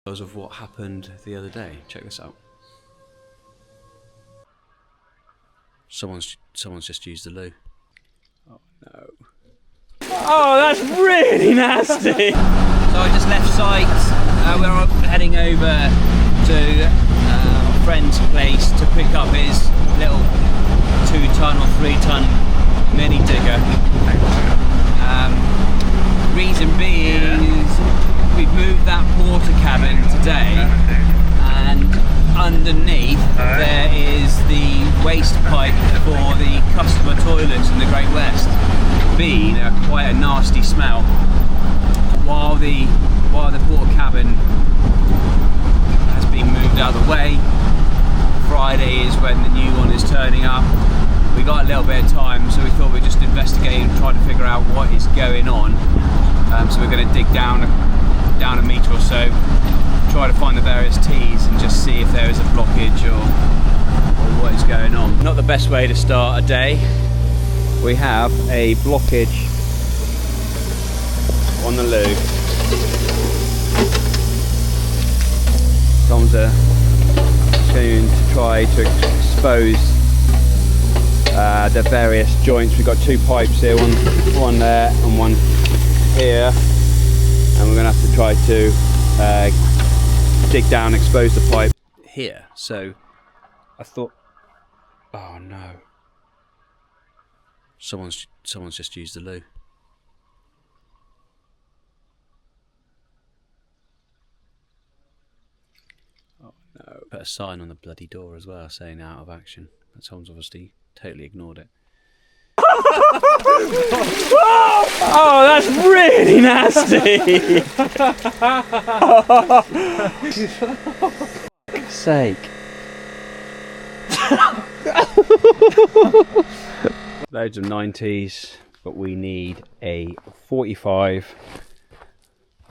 Because of what happened the other day. Check this out. Someone's just used the loo. Oh no. Oh, that's really nasty! So I just left site. We're heading over to a friend's place to pick up his little 2-ton or 3-ton mini digger. Reason being is we've moved that porter cabin today, and underneath there is the waste pipe for the customer toilets in the Great West. Being quite a nasty smell. While the porter cabin has been moved out of the way, Friday is when the new one is turning up. We got a little bit of time, so we thought we'd just investigate and try to figure out what is going on. So we're going to dig down a metre or so, try to find the various T's and just see if there is a blockage or what is going on. Not the best way to start a day. We have a blockage on the loo. Tom's going to try to expose the various joints. We've got 2 pipes here, one there and one here, and we're going to have to try to dig down, expose the pipe here. So I thought, oh no, someone's just used the loo. Oh no. Put a sign on the bloody door as well saying out of action, but someone's obviously totally ignored it. Oh, that's really nasty! For fuck's sake. Loads of 90s, but we need a 45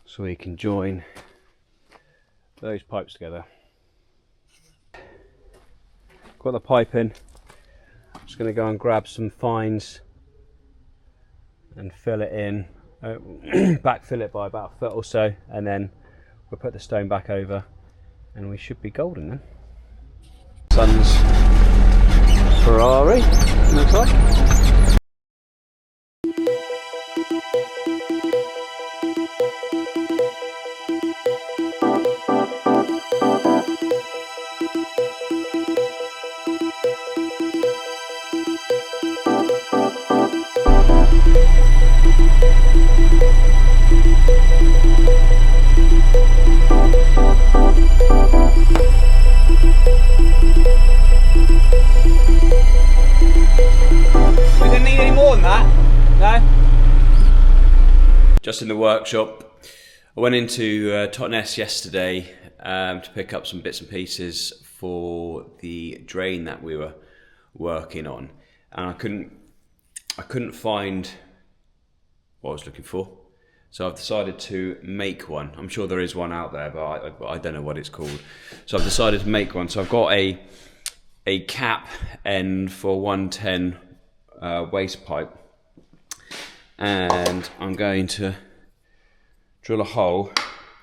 so we can join those pipes together. Got the pipe in. Just going to go and grab some fines and fill it in, backfill it by about a foot or so, and then we'll put the stone back over and we should be golden then. Son's Ferrari, looks like. Just in the workshop. I went into Totnes yesterday to pick up some bits and pieces for the drain that we were working on, and I couldn't find what I was looking for, so I've decided to make one. I'm sure there is one out there, but I don't know what it's called, so I've decided to make one. So I've got a cap end for 110 waste pipe, and I'm going to drill a hole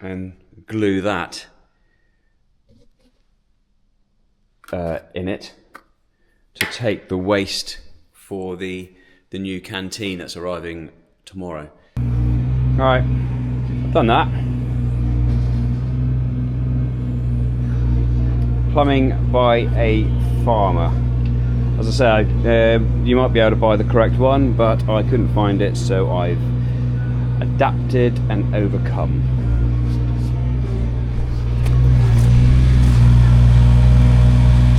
and glue that in it to take the waste for the new canteen that's arriving tomorrow. Alright, I've done that. Plumbing by a farmer. As I say, you might be able to buy the correct one, but I couldn't find it, so I've adapted and overcome.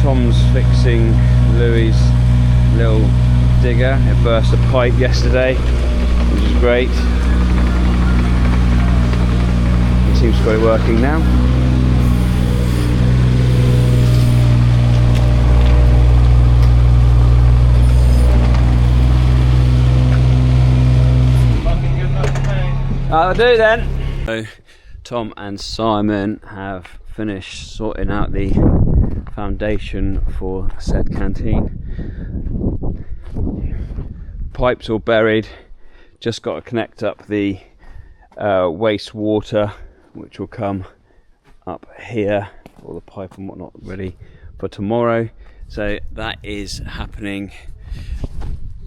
Tom's fixing Louis' little digger. It burst a pipe yesterday, which is great. It seems to be working now. That'll do then. So Tom and Simon have finished sorting out the foundation for said canteen. Pipes all buried, just got to connect up the waste water, which will come up here, all the pipe and whatnot ready for tomorrow. So that is happening.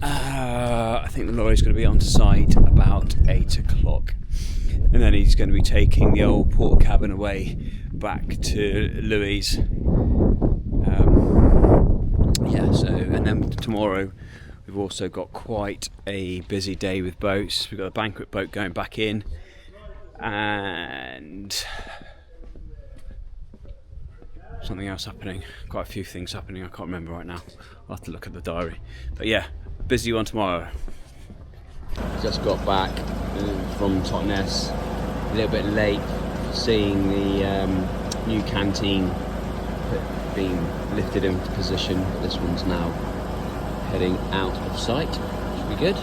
I think the lorry's going to be on site about 8 o'clock, and then he's going to be taking the old port cabin away back to Louis. Yeah, so, and then tomorrow we've also got quite a busy day with boats. We've got a banquet boat going back in, and something else happening. Quite a few things happening, I can't remember right now. I'll have to look at the diary. But yeah, busy one tomorrow. Just got back from Totnes, a little bit late, seeing the new canteen being lifted into position. This one's now heading out of sight. Should be good.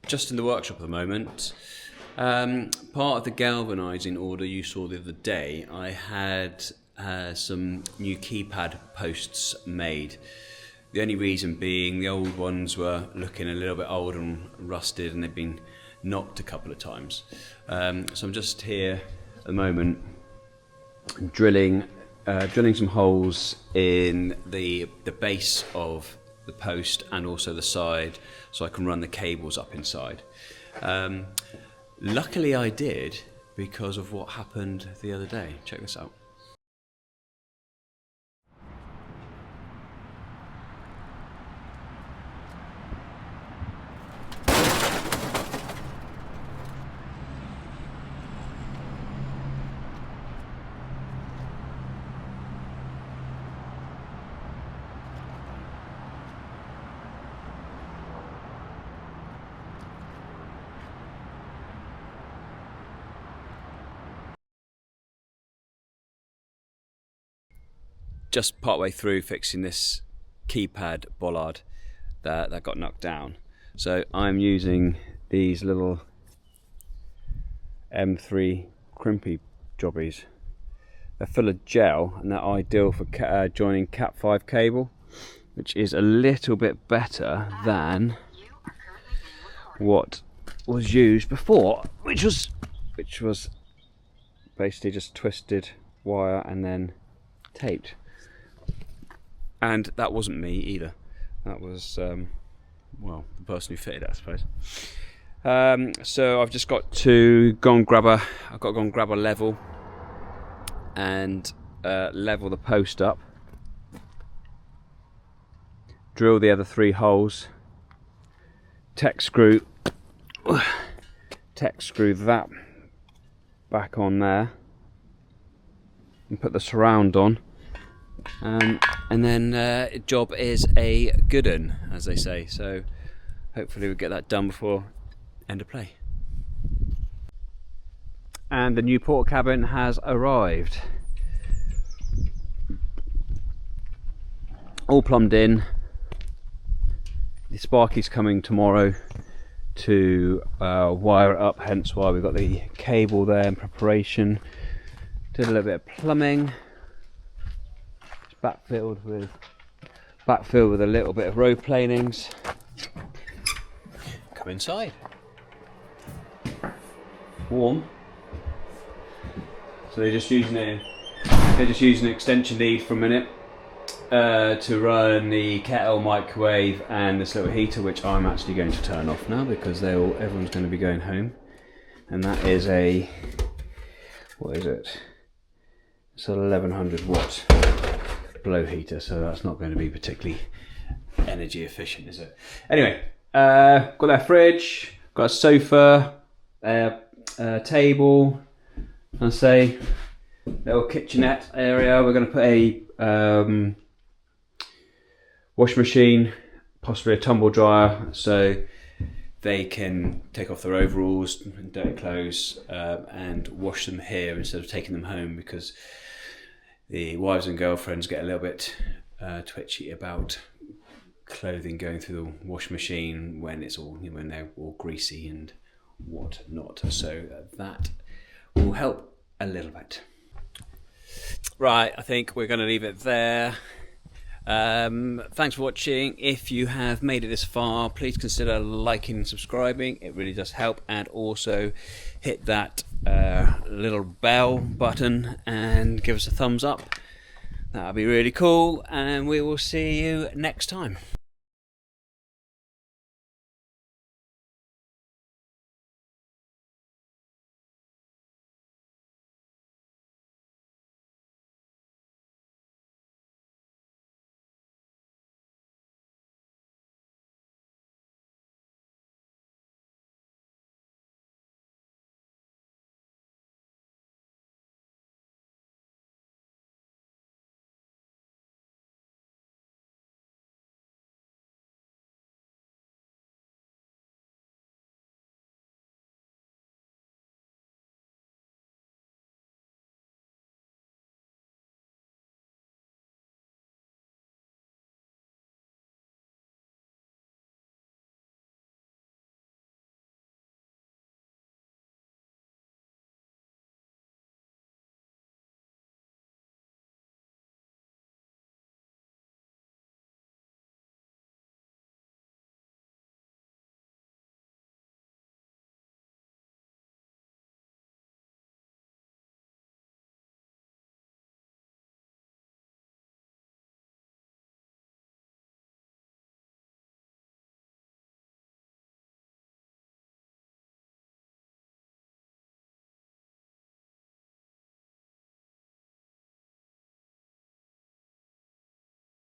Just in the workshop at the moment. Part of the galvanising order you saw the other day, I had some new keypad posts made. The only reason being the old ones were looking a little bit old and rusted, and they've been knocked a couple of times. So I'm just here at the moment drilling some holes in the base of the post and also the side, so I can run the cables up inside. Luckily I did, because of what happened the other day. Check this out. Just partway through fixing this keypad bollard that got knocked down. So I'm using these little M3 crimpy jobbies. They're full of gel and they're ideal for joining Cat 5 cable, which is a little bit better than what was used before, which was basically just twisted wire and then taped. And that wasn't me either. That was, well, the person who fitted it, I suppose. So I've just got to go and grab a level and level the post up. Drill the other 3 holes. Tech screw that back on there. And put the surround on. And then job is a good un, as they say. So hopefully we'll get that done before end of play. And the new port cabin has arrived. All plumbed in. The Sparky's coming tomorrow to wire it up, hence why we've got the cable there in preparation. Did a little bit of plumbing. Backfilled with a little bit of road planings. Come inside. Warm. So they're just using an extension lead for a minute to run the kettle, microwave, and this little heater, which I'm actually going to turn off now because everyone's going to be going home. And that is a, what is it? It's an 1100 watt blow heater, so that's not going to be particularly energy efficient, is it? Anyway, got that fridge, got a sofa, a table, and say little kitchenette area. We're going to put wash machine, possibly a tumble dryer, so they can take off their overalls and dirty clothes and wash them here instead of taking them home, because the wives and girlfriends get a little bit twitchy about clothing going through the wash machine when it's all, you know, when they're all greasy and whatnot. So that will help a little bit. Right, I think we're going to leave it there. Thanks for watching. If you have made it this far, please consider liking and subscribing. It really does help. And also hit that little bell button and give us a thumbs up. That would be really cool. And we will see you next time.